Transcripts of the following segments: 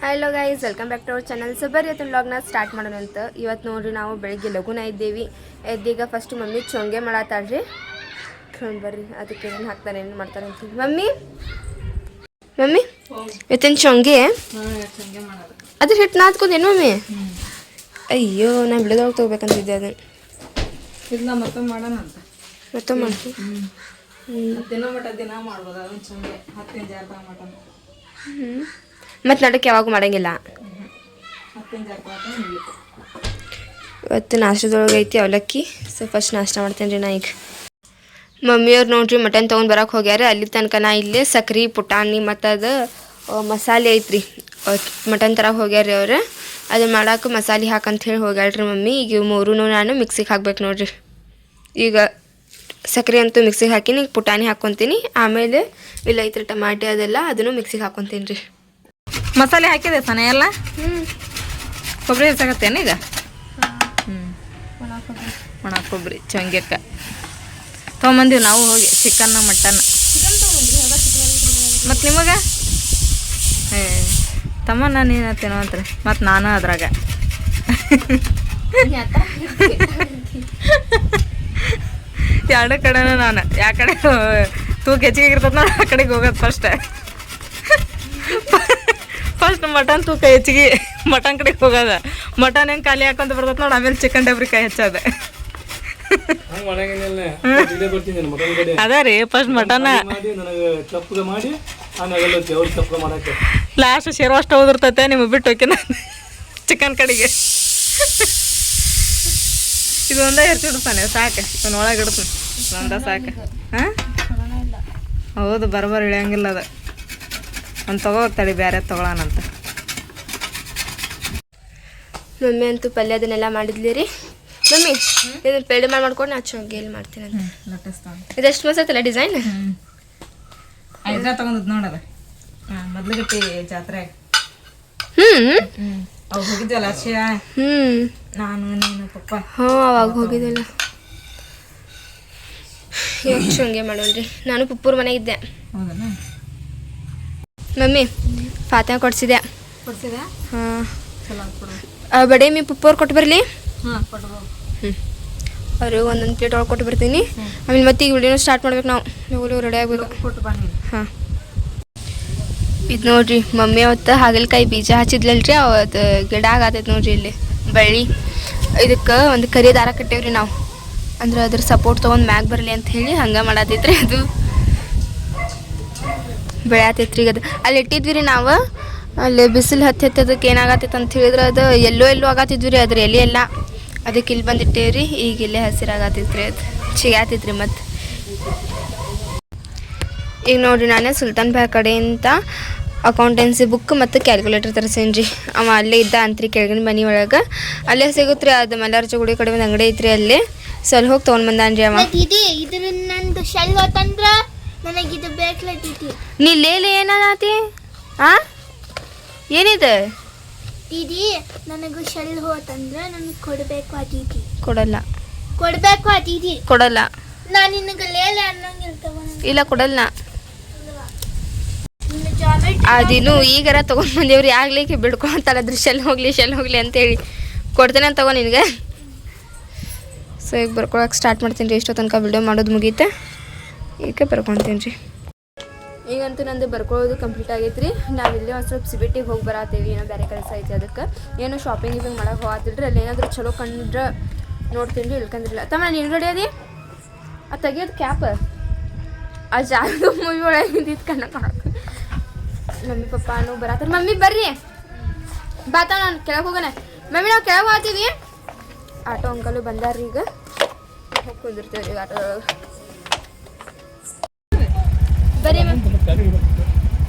Hello guys, welcome back to our channel. So ಬರ್ರಿ ಇವತ್ತು ವ್ಲಾಗ್ನ ಸ್ಟಾರ್ಟ್ ಮಾಡೋಣ ಅಂತ. ಇವತ್ತು ನೋಡ್ರಿ ನಾವು ಬೆಳಿಗ್ಗೆ ಲಘುನ ಇದ್ದೀವಿ. ಎದ್ದೀಗ ಫಸ್ಟ್ ಮಮ್ಮಿ ಚೊಂಗೆ ಮಾಡತ್ತಾಳ್ರಿ. ಬರ್ರಿ ಅದಕ್ಕೆ ಏನು ಹಾಕ್ತಾರೆ ಏನು ಮಾಡ್ತಾರೆ ಅಂತ. ಮಮ್ಮಿ ಇವತ್ತಿನ ಚೊಂಗೆ ಅದ್ರ ಹಿಟ್ಟು ನಾದ್ಕೋದೇನು ಮಮ್ಮಿ? ಅಯ್ಯೋ ನಾ ಬಿಡದೊಳಗೆ ತೊಗೋಬೇಕಂತಿದ್ದೆ ಅದನ್ನು. ಇಲ್ಲ ಮತ್ತೆ ಮಾಡೋಣ ಅಂತ ಮತ್ತೆ ಮಾಡ್ತೀವಿ. ದಿನ ಮಟ ದಿನ ಮಾಡ್ಬೋದು ಅದನ್ನು ಚೊಂಗೆ 10 ಜಾರ್ದ ಮಟನ್. ಮತ್ತು ನಡಕ್ಕೆ ಯಾವಾಗ ಮಾಡಂಗಿಲ್ಲ. 10 ಜಾರ್ದ ಇವತ್ತು ನಾಷ್ಟದೊಳಗೆ ಐತಿ ಅವಲಕ್ಕಿ. ಸೊ ಫಸ್ಟ್ ನಾಷ್ಟ ಮಾಡ್ತೇನೆ ರೀ ನಾ ಈಗ. ಮಮ್ಮಿಯವ್ರು ನೋಡ್ರಿ ಮಟನ್ ತೊಗೊಂಡು ಬರೋಕೆ ಹೋಗ್ಯಾರ. ಅಲ್ಲಿ ತನಕ ನಾ ಇಲ್ಲೇ ಸಕ್ರೆ ಪುಟಾಣಿ ಮತ್ತು ಅದು ಮಸಾಲೆ ಐತ್ರಿ ಮಟನ್ ತರಕ್ಕೆ ಹೋಗ್ಯಾರ ಅವ್ರು. ಅದು ಮಾಡೋಕೆ ಮಸಾಲೆ ಹಾಕಂತ ಹೇಳಿ ಹೋಗ್ಯಾಳ್ರಿ ಮಮ್ಮಿ. ಈಗ ಮೂರೂ ನಾನು ಮಿಕ್ಸಿಗೆ ಹಾಕ್ಬೇಕು ನೋಡ್ರಿ. ಈಗ ಸಕ್ರೆ ಅಂತೂ ಮಿಕ್ಸಿಗೆ ಹಾಕಿನಿ. ಈಗ ಪುಟಾಣಿ ಹಾಕ್ಕೊತೀನಿ. ಆಮೇಲೆ ಇಲ್ಲ ಐತ್ರಿ ಟಮಾಟೆ ಅದೆಲ್ಲ ಅದನ್ನು ಮಿಕ್ಸಿಗೆ ಹಾಕ್ಕೊತೀನಿ ರೀ. ಮಸಾಲೆ ಹಾಕಿದೆ ಸನ ಎಲ್ಲ. ಕೊಬ್ಬರಿ ಹೆಚ್ಚಾಗತ್ತೇನು ಈಗ? ಒಣ ಕೊಬ್ಬರಿ ಚೊಂಗ್ಯಕ್ಕೆ ತೊಗೊಂಬಂದೀವಿ ನಾವು ಹೋಗಿ. ಚಿಕನ್ ಮಟನ್ ಮತ್ತು ನಿಮಗೆ ತಮ್ಮ ನಾನು ಏನತ್ತೇನೋ ಅಂತಾರೆ ಮತ್ತು ನಾನು ಅದ್ರಾಗ ಎರಡು ಕಡೆನೂ ನಾನು ಯಾವ ಕಡೆ ತೂಕ ಹೆಚ್ಚಿಗೆ ಇರ್ತದೆ ನೋಡಿ ಆ ಕಡೆಗೆ ಹೋಗೋದು ಫಸ್ಟ್ ಮಟನ್ ತೂಕ ಹೆಚ್ಚಿಗೆ ಮಟನ್ ಕಡೆಗೆ ಹೋಗೋದ. ಮಟನ್ ಹೆಂಗೆ ಖಾಲಿ ಹಾಕೊಂತ ಬರ್ತದೆ ನೋಡಿ. ಆಮೇಲೆ ಚಿಕನ್ ಡಬ್ರಿ ಕಾಯಿ ಹೆಚ್ಚದ ಅದ ರೀ. ಫಸ್ಟ್ ಮಟನ್ ಲಾಸ್ಟ್ ಶೇರು ಅಷ್ಟು ಹೋದಿರ್ತೈತೆ ನಿಮಗೆ ಬಿಟ್ಟು ಹೋಗಿ ನಾನು ಚಿಕನ್ ಕಡೆಗೆ. ಇದು ಒಂದೇ ಇರ್ತಿಡ್ತಾನೆ ಸಾಕು. ಇವನು ಒಳಗೆ ಇಡ್ತೀನಿ ಒಂದ ಸಾಕು. ಹಾಂ ಹೌದು, ಬರೋಬ್ಬರ ಇಳಿಯಂಗಿಲ್ಲ ಅದು. ಒಂದು ತಗೋತಾಳಿ ಬೇರೆ ತೊಗೊಳೋಣಂತ. ಮಮ್ಮಿ ಅಂತೂ ಪಲ್ಯ ಅದನ್ನೆಲ್ಲ ಮಾಡಿದ್ಲಿ ರೀ. ಮಮ್ಮಿ ಇದನ್ನು ಪೇಡೆ ಮಾಡ್ಕೊಂಡು ನಾ ಚೊಂಗೆಯಲ್ಲಿ ಮಾಡ್ತೀನಿ ಅಂತ. ಇದೆಷ್ಟು ಮಸ್ತ್ ಡಿಸೈನ್. ಐದ ತಗೊಂಡದ್ ನೋಡದ ಮೊದ್ಲಿಗಟ್ಟಿ ಜಾತ್ರೆ. ಅವಾಗ ಹೋಗಿದ್ವಲ್ಲ ಅರ್ಷಿಯ, ನಾನು ನೀನು ಪಪ್ಪ. ಅವಾಗ ಹೋಗಿದ್ದಲ್ಲ. ಇವಾಗ ಚೊಂಗೆ ಮಾಡೋಣ್ರಿ. ನಾನು ಪುಪ್ಪೂರ್ ಮನೆ ಇದ್ದೆ. ಹೌದಾ ಮಮ್ಮಿ ಫಾತ್ಯಾ ಕೊಡ್ಸಿದೆ. ಹಾಂ ಬಡೇ ಮೀ ಪುಪ್ಪವ್ರು ಕೊಟ್ಟು ಬರಲಿ. ಅವ್ರಿಗೆ ಒಂದೊಂದು ಪ್ಲೇಟ್ ಒಳಗೆ ಕೊಟ್ಟು ಬರ್ತೀನಿ. ಆಮೇಲೆ ಮತ್ತೆ ಈಗ ವಿಡಿಯೋನ ಸ್ಟಾರ್ಟ್ ಮಾಡ್ಬೇಕು. ನಾವು ರೆಡಿ ಆಗ್ಬೇಕು. ಹಾಂ ಇದು ನೋಡ್ರಿ ಮಮ್ಮಿ ಅವತ್ತು ಹಾಗಲಕಾಯಿ ಬೀಜ ಹಚ್ಚಿದ್ಲಲ್ರಿ. ಅವತ್ತು ಗಿಡ ಆಗತೈತೆ ನೋಡ್ರಿ ಇಲ್ಲಿ ಬಳ್ಳಿ. ಇದಕ್ಕೆ ಒಂದು ಕರಿ ದಾರ ಕಟ್ಟೇವ್ರಿ ನಾವು. ಅಂದ್ರೆ ಅದ್ರ ಸಪೋರ್ಟ್ ತೊಗೊಂಡು ಮ್ಯಾಗ ಬರಲಿ ಅಂತ ಹೇಳಿ ಹಂಗೆ ಮಾಡತೈತ್ರಿ. ಅದು ಬೆಳೆಯತೈತ್ರಿ. ಈಗ ಅದು ಅಲ್ಲಿ ಇಟ್ಟಿದ್ವಿ ರೀ ನಾವು. ಅಲ್ಲಿ ಬಿಸಿಲು ಹತ್ತದಕ್ಕೆ ಏನಾಗತ್ತೈತೆ ಅಂತ ಹೇಳಿದ್ರೆ ಅದು ಎಲ್ಲೋ ಆಗತ್ತಿದ್ವಿ ರೀ ಅದ್ರ ಎಲೆ ಎಲ್ಲ. ಅದಕ್ಕೆ ಇಲ್ಲಿ ಬಂದು ಇಟ್ಟೇವ್ರಿ. ಈಗ ಇಲ್ಲೇ ಹಸಿರಾಗತ್ತೈತ್ರಿ. ಅದು ಚಿಗಾತೈತ್ರಿ. ಮತ್ತು ಈಗ ನೋಡಿರಿ ನಾನು ಸುಲ್ತಾನ್ ಭಾಯ್ ಕಡೆಯಿಂದ ಅಕೌಂಟೆನ್ಸಿ ಬುಕ್ ಮತ್ತು ಕ್ಯಾಲ್ಕುಲೇಟರ್ ತರಿಸೇನಿ ರೀ. ಅವ ಅಲ್ಲೇ ಇದ್ದ ಅಂತ್ರಿ ಕೆಳಗಿನ ಮನೆ ಒಳಗೆ. ಅಲ್ಲೇ ಸಿಗುತ್ತೆ ರೀ. ಅದು ಮಲ್ಲಾರ್ಜ ಗುಡಿ ಕಡೆ ಒಂದು ಅಂಗಡಿ ಐತ್ರಿ ಅಲ್ಲಿ. ಸೊ ಅಲ್ಲಿ ಹೋಗಿ ತೊಗೊಂಡು ಬಂದಾನ್ರಿ ಅವ. ನೀ ಲೇಲೆ ಏನಾತಿ? ಏನಿದೆ ದೀದಿ? ನನಗೆ ಶೆಲ್ ಹೋತಂದ್ರೆ ನನಗೆ ಕೊಡಬೇಕು ಆ ದೀದಿ. ಕೊಡಲ್ಲ. ಕೊಡಬೇಕು ಆ ದೀದಿ. ಕೊಡಲ್ಲ. ನಾನು ನಿನಗೆ ಲೇಲೆ ಅನ್ನಂಗಿರ್ತವ. ಇಲ್ಲ ಕೊಡಲ್ಲ. ಅದಿನ್ನು ಈಗಾರ ತೊಗೊಂಡು ಬಂದೇವ್ರಿ. ಆಗ್ಲಿಕ್ಕೆ ಬಿಡ್ಕೊತಾಳದ್ರ ಶೆಲ್ ಹೋಗ್ಲಿ ಅಂತೇಳಿ ಕೊಡ್ತೇನೆ ಅಂತ ತಗೋ ನಿನಗೆ. ಸೊ ಈಗ ಬರ್ಕೊಳಕ್ಕೆ ಸ್ಟಾರ್ಟ್ ಮಾಡ್ತೀನಿ ರೀ. ಎಷ್ಟೋ ತನಕ ವಿಡಿಯೋ ಮಾಡೋದು ಮುಗೀತೆ. ಈಗ ಬರ್ಕೊತೀನಿ ರೀ. ಈಗಂತೂ ನಂದು ಬರ್ಕೊಳ್ಳೋದು ಕಂಪ್ಲೀಟ್ ಆಗೈತೆ ರೀ. ನಾವಿಲ್ಲೇ ಒಂದು ಸ್ವಲ್ಪ ಸಿಬಿಟಿಗೆ ಹೋಗಿ ಬರತ್ತೇವಿ. ಏನೋ ಬೇರೆ ಕೆಲಸ ಐತಿ. ಅದಕ್ಕೆ ಏನೋ ಶಾಪಿಂಗ್ ಮಾಡೋಕೆ ಹೋಗತ್ತಿಲ್ರಿ. ಅಲ್ಲಿ ಏನಾದರೂ ಚಲೋ ಕಂಡ್ರೆ ನೋಡ್ತೀನಿ ರೀ. ಇಲ್ಕಂದ್ರಿಲ್ಲ. ತಮ್ಮ ನೀನು ರೆಡಿ ಅದಿ? ಅದು ತೆಗಿಯೋದು ಕ್ಯಾಪ್ ಆ ಜಾಗ ಮೂವಿ ಒಳಗೆ ನಿಂತಿದ್ದು ಕಣ್ಣ ಕೊಡೋಕೆ. ಮಮ್ಮಿ ಪಪ್ಪಾನು ಬರತ್ತಾರೆ. ಮಮ್ಮಿ ಬರ್ರಿ ಬಾತ ನಾನು ಕೆಳಗೆ ಹೋಗೋಣ. ಮಮ್ಮಿ ನಾವು ಕೆಳಗೆ ಹೋಗ್ತೀವಿ. ಆಟೋ ಅಂಕಲು ಬಂದಾರ್ರಿ. ಈಗ ಹೋಗಿ ಕುಂದಿರ್ತೇವೆ ಈಗ ಆಟೋ ಬರ್ರಿ ಮ್ಯಾಮ್.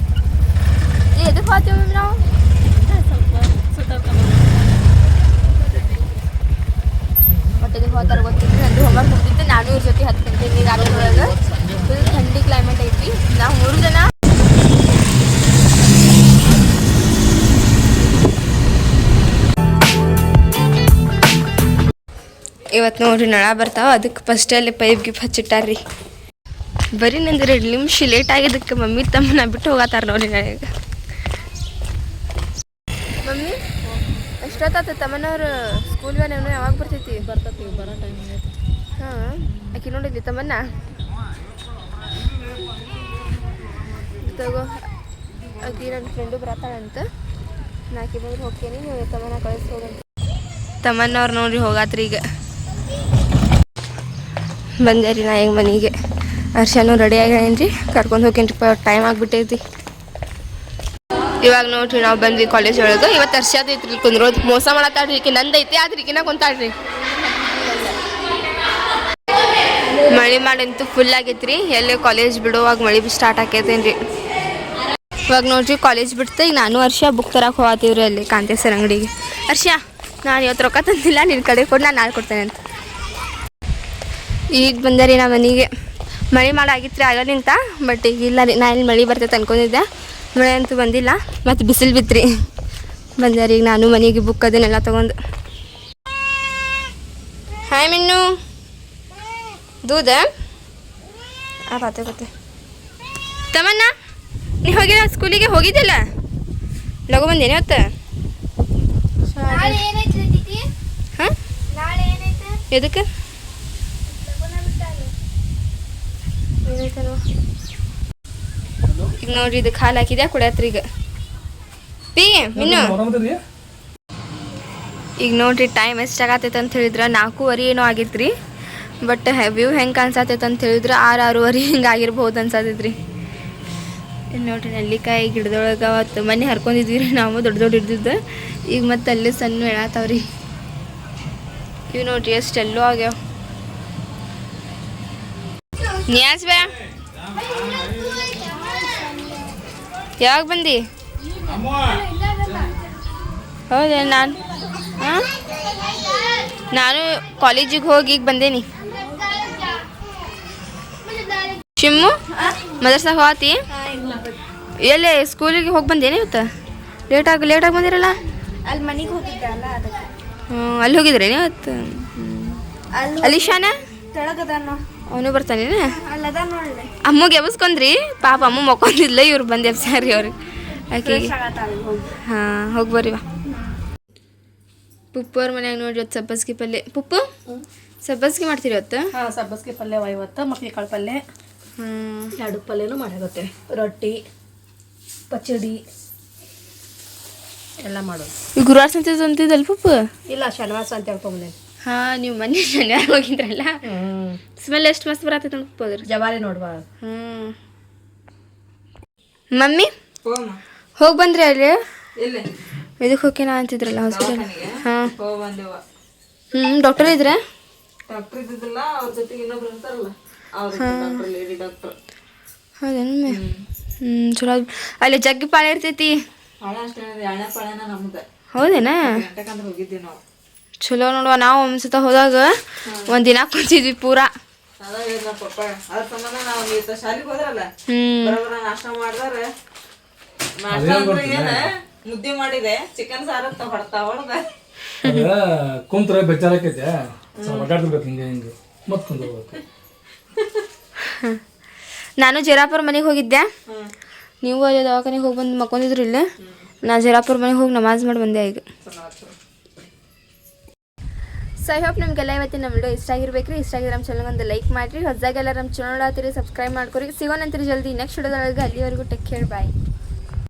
ಎದಕ್ಕೆ ಹೋಗ್ತೀವಿ ಮ್ಯಾಮ್ ನಾವು? ಒಟ್ಟಿಗೆ ಹೋಗ್ತಾರೆ ಗೊತ್ತಿದ್ರಿ. ನಂದು ಹೋಮ್ವರ್ಕ್ ಮುಗಿದಿತ್ತು. ನಾನು ಇವ್ರ ಜೊತೆ ಹತ್ಕೊಂತೀನಿ ಈಗ ಆಟೋದೊಳಗೆ. ಫುಲ್ ಥಂಡಿ ಕ್ಲೈಮೇಟ್ ಐತಿ. ನಾವು 3 ಜನ ಇವತ್ತು ನೋಡ್ರಿ ನಳ ಬರ್ತಾವ. ಅದಕ್ಕೆ ಫಸ್ಟೇ ಅಲ್ಲಿ ಪೈಪ್ ಗಿಪ್ ಹಚ್ಚಿಟ್ಟಾರ್ರಿ. ಬರೀ ನಂದು 2 ನಿಮಿಷ ಲೇಟ್ ಆಗಿದ್ದಕ್ಕೆ ಮಮ್ಮಿ ತಮ್ಮನ ಬಿಟ್ಟು ಹೋಗತ್ತಾರ ನೋಡಿ ನನಗೆ. ಮಮ್ಮಿ ಎಷ್ಟೊತ್ತಾತ ತಮ್ಮನವ್ರು ಸ್ಕೂಲ್ಗೆ ನೀವು ಯಾವಾಗ ಬರ್ತೈತಿ? ಬರ್ತೈತಿ ಬರೋ ಟೈಮ್ ಆಗೈತಿ. ಹಾಂ ಆಕೆ ನೋಡಿದ್ಲಿ ತಮ್ಮನ್ನ ತಗೋ. ಆಕೆ ನನ್ನ ಫ್ರೆಂಡು ಬರತ್ತಾಳಂತ, ನಾಕಿ ಬಂದ್ರೆ ಹೋಗ್ತೀನಿ, ನೀವು ತಮ್ಮನ ಕಳಿಸಿ ಹೋಗಂತ. ತಮ್ಮನ್ನವ್ರು ನೋಡ್ರಿ ಹೋಗಾತ್ರಿ ಈಗ. ಬಂದೆ ರೀ ನಾ ಈಗ ಮನೆಗೆ. ಹರ್ಷನೂ ರೆಡಿ ಆಗ್ಯಾನೇನ್ರಿ, ಕರ್ಕೊಂಡು ಹೋಗ್ಯೇನ್ರಿಪ್ಪ, ಟೈಮ್ ಆಗಿಬಿಟ್ಟೈತಿ. ಇವಾಗ ನೋಡ್ರಿ ನಾವು ಬಂದ್ವಿ ಕಾಲೇಜ್ ಒಳಗೆ. ಇವತ್ತು ಹರ್ಷದ ಐತ್ರಿ ಕುಂದ್ರೋದು. ಮೋಸ ಮಾಡತ್ತಾಡ್ರಿ, ಈಕೆ ನಂದೈತಿ ಆದ್ರೆ ಈಕಿನ ಕುಂತಾಳ್ರಿ. ಮಳೆ ಮಾಡಂತೂ ಫುಲ್ ಆಗೈತ್ರಿ. ಎಲ್ಲೇ ಕಾಲೇಜ್ ಬಿಡುವಾಗ ಮಳೆ ಸ್ಟಾರ್ಟ್ ಆಕೈತೇನ್ರಿ. ಇವಾಗ ನೋಡ್ರಿ ಕಾಲೇಜ್ ಬಿಡ್ತ ಈಗ ನಾನು ಹರ್ಷ ಬುಕ್ ತರಕ್ಕೆ ಹೋಗತ್ತೀವ್ರಿ ಅಲ್ಲಿ ಕಾಂತೇಶ್ವರ ಅಂಗಡಿಗೆ. ಹರ್ಷ ನಾನು ಇವತ್ತು ರೊಕ್ಕ ತಂದಿಲ್ಲ, ನಿನ್ನ ಕಡೆ ಕೊಡು, ನಾನು ನಾಳೆ ಕೊಡ್ತೇನೆ ಅಂತ. ಈಗ ಬಂದೆ ರೀ ನಾ ಮನೆಗೆ. ಮಳೆ ಮಾಡಾಗಿತ್ರಿ ಆಗ ನಿಂತ, ಬಟ್ ಈಗ ಇಲ್ಲ ರೀ. ನಾ ಇಲ್ಲಿ ಮಳೆ ಬರ್ತೈತೆ ಅನ್ಕೊಂಡಿದ್ದೆ, ಮಳೆ ಅಂತೂ ಬಂದಿಲ್ಲ. ಮತ್ತು ಬಿಸಿಲು ಬಿತ್ರಿ. ಬಂದೆ ರೀ ಈಗ ನಾನು ಮನೆಗೆ ಬುಕ್ ಅದನ್ನೆಲ್ಲ ತೊಗೊಂಡು. ಹಾಯ್ ಮಿನ್ನು ದೂದ ಆ ಬಾತೆ ಗೊತ್ತೆ ತಮ್ಮನ್ನ ನೀ ಹೋಗಿಲ್ಲ ಸ್ಕೂಲಿಗೆ? ಹೋಗಿದ್ದಿಲ್ಲ, ಲಗು ಬಂದೇನೆ ಇವತ್ತು. ನಾಳೆ ಏನೈತೆ ದೀದಿ? ಹಾಂ ನಾಳೆ ಏನೈತೆ? ಎದಕ್ಕೆ ಲಗುನ ಬಿಟ್ಟಾರೆ. ಏನೈತನೋ ಈಗ ನೋಡ್ರಿ. ಇದಕ್ಕೆ ಹಾಲು ಹಾಕಿದ್ಯಾ ಕುಡಿಯತ್ರಿ ಈಗ. ಪಿ ಮಿನ್ನು ಈಗ ನೋಡ್ರಿ ಟೈಮ್ ಎಷ್ಟಾಗತ್ತೈತೆ ಅಂತ ಹೇಳಿದ್ರೆ 4:15 ಏನೋ ಆಗೈತ್ರಿ. ಬಟ್ ವ್ಯೂ ಹೆಂಗೆ ಕಾಣಿಸತೈತೆ ಅಂತ ಹೇಳಿದ್ರೆ 6-6:30 ಹಿಂಗೆ ಆಗಿರ್ಬೋದು ಅನ್ಸತೈತ್ರಿ. ಇಲ್ಲಿ ನೋಡ್ರಿ ನೆಲ್ಲಿಕಾಯಿ ಗಿಡದೊಳಗೆ ಅವತ್ತು ಮನೆ ಹರ್ಕೊಂಡಿದ್ವಿ ರೀ ನಾವು, ದೊಡ್ಡ ದೊಡ್ಡ ಹಿಡ್ದಿದ್ದು. ಈಗ ಮತ್ತೆ ಅಲ್ಲಿ ಸಣ್ಣ ಹೇಳತ್ತಾವ್ರಿ. ಇವು ನೋಡ್ರಿ ಎಷ್ಟು ಎಲ್ಲೋ ಆಗ್ಯಾವ. ನ್ಯಾಸ್ ಬ್ಯಾ ಯಾವಾಗ ಬಂದು? ಹೌದಾ? ನಾನು ಕಾಲೇಜಿಗೆ ಹೋಗಿ ಈಗ ಬಂದೇನಿ. ಶಿಮ್ಮು ಮದರ್ಸಾಗ ಹೋತಿ? ಎಲ್ಲಿ ಸ್ಕೂಲಿಗೆ ಹೋಗಿ ಬಂದೇನೆ ಇವತ್ತು? ಲೇಟಾಗಿ ಬಂದಿರಲ್ಲ? ಅಲ್ಲಿ ಮನೆಗೆ ಹೋಗಿದ್ದಲ್ಲ ಅದಕ್ಕೆ. ಅಲ್ಲಿ ಹೋಗಿದ್ರೇನೆ ಇವತ್ತು? ಅಲ್ಲಿ ಶಾನ ತೆಳಗದಾನ ಅವನು ಬರ್ತಾನೆ. ಅಲ್ಲದ ನೋಡ್ಲೆ ಅಮ್ಮಗೆ ಎಬ್ಸ್ಕೊಂಡ್ರಿ ಪಾಪ. ಅಮ್ಮ ಮಕ್ಕೊಂದಿಲ್ಲ, ಇವ್ರು ಬಂದು ಎಬ್ಸಾರಿ ಅವ್ರಿಗೆ. ಆಕೆಗೆ ಹಾಂ ಹೋಗಿ ಬರ್ರಿವ. ಪುಪ್ಪು ಅವ್ರ ಮನ್ಯಾಗ ನೋಡ್ರಿ ಇವತ್ತು ಸಬ್ಬಸ್ಗಿ ಪಲ್ಯ. ಪುಪ್ಪು ಸಬ್ಬಸ್ಗಿ ಮಾಡ್ತೀರಿ ಇವತ್ತು? ಹಾಂ ಸಬ್ಬಸ್ಗೆ ಪಲ್ಯ ಇವತ್ತು, ಮಕ್ಳಿ ಕಾಳು ಪಲ್ಯ, 2 ಪಲ್ಯನೂ ಮಾಡಾಗುತ್ತೆ. ರೊಟ್ಟಿ ಪಚಡಿ ಎಲ್ಲ ಮಾಡೋದು. ಈ ಗುರುವಾರ ಸಂತೆ ಅಂತಿದ್ದಲ್ಲ ಪುಪ್ಪು? ಇಲ್ಲ ಶನಿವಾರ ಸಂತೆ ಹೇಳ್ಕೊಂಬಂದೇನೆ. ಹಾಂ ನೀವು ಮೊನ್ನೆ ಶನಿವಾರ ಹೋಗಿದ್ರಲ್ಲ, ಸ್ಮೆಲ್ ಎಷ್ಟು ಮಸ್ತ್ ಬರತ್ತೈತೆ ಅಂತ ಪುಪ್ಪು ಅದ್ರ ಜವಾರಿ ನೋಡ್ಬಾ. ಮಮ್ಮಿ ಹೋಗಿ ಬಂದ್ರಿ ಅಲ್ಲಿ? ಇಲ್ಲ ಇದಕ್ಕೆ ಹೋಗ್ಯಾನ ಅಂತಿದ್ರಲ್ಲ ಹಾಸ್ಪಿಟಲ್? ಹಾಂ ಹೋಗಿ ಬಂದೇವ. ಡಾಕ್ಟರ್ ಇದ್ರೆ? ಡಾಕ್ಟರ್ ಇದ್ದಿದ್ದಿಲ್ಲ, ಅವ್ರ ಜೊತೆಗೆ ಇನ್ನೊಬ್ರು ಇರ್ತಾರಲ್ಲ ಅವ್ರ ಲೇಡಿ ಡಾಕ್ಟರ್. ಹೌದೇನು? ಚಲೋ. ಅಲ್ಲಿ ಜಗ್ಗಿ ಪಾಳೆ ಇರ್ತೈತಿ. ಪಾಳೆ ಅಷ್ಟೇ, 2ನೇ ಪಾಳೆನ ನಮ್ದು. ಹೌದೇನಾ? ಗಂಟೆಕಂದ್ರೆ ಹೋಗಿದ್ವಿ ನಾವು. ಚಲೋ ನೋಡುವ. ನಾವು ಒಂದ್ಸತ ಹೋದಾಗ ಒಂದಿನ ಕುಂತಿದ್ವಿ ಪೂರಾ. ಅದ ಹೇಳಿದ್ ನಮ್ಮ ಪಪ್ಪ, ಅದ್ರ ಸಂಬಂಧ ನಾವು ಇವತ್ತು ಶಾಲೆಗೆ ಹೋದ್ರಲ್ಲ, ಬರೋಬ್ಬರ ನಾಷ್ಟ ಮಾಡಿದಾರೆ. ನಾಷ್ಟ ಅಂದ್ರೆ ಏನ ಮುದ್ದೆ ಮಾಡಿದೆ, ಚಿಕನ್ ಸಾರು ಹೊಡ್ದ ಕುಂತ್ರ ಬೆಚ್ಚಾರಕೈತೆ, ಮಾತಾಡ್ತಿರ್ಬೇಕು ಹಿಂಗೆ ಹಿಂಗೆ ಮತ್ತೆ ಕುಂದ್ರಬೇಕು. ನಾನು ಜರಾಪುರ ಮನೆಗೆ ಹೋಗಿದ್ದೆ. ನೀವು ಅಲ್ಲಿ ದವಾಖಾನೆಗೆ ಹೋಗಿ ಬಂದು ಮಕ್ಕೊಂಡಿದ್ರು ಇಲ್ಲ. ನಾ ಜರಾಪುರ ಮನೆಗೆ ಹೋಗಿ ನಮಾಜ್ ಮಾಡಿ ಬಂದೆ ಈಗ. ಸೊ ಐ ಹೋಪ್ ನಿಮಗೆಲ್ಲ ಇವತ್ತಿನ ನಮ್ಮ ವಿಡಿಯೋ ಇಷ್ಟ ಆಗಿರ್ಬೇಕ್ರಿ. ಇಷ್ಟ ಆಗಿದ್ರೆ ನಮ್ಮ ಚಾನಲ್ಗೆ ಒಂದು ಲೈಕ್ ಮಾಡಿರಿ. ಹೊಸದಾಗೆಲ್ಲ ನಮ್ಮ ಚಾನಲ್ ಆತಿರಿ ಸಬ್ಸ್ಕ್ರೈಬ್ ಮಾಡ್ಕೊರಿ. ಸಿಗೋಣಂತೀರಿ ಜಲ್ದಿ ನೆಕ್ಸ್ಟ್ ವಿಡಿಯೋದೊಳಗೆ. ಅಲ್ಲಿವರೆಗೂ ಟೇಕ್ ಕೇರ್, ಬಾಯ್.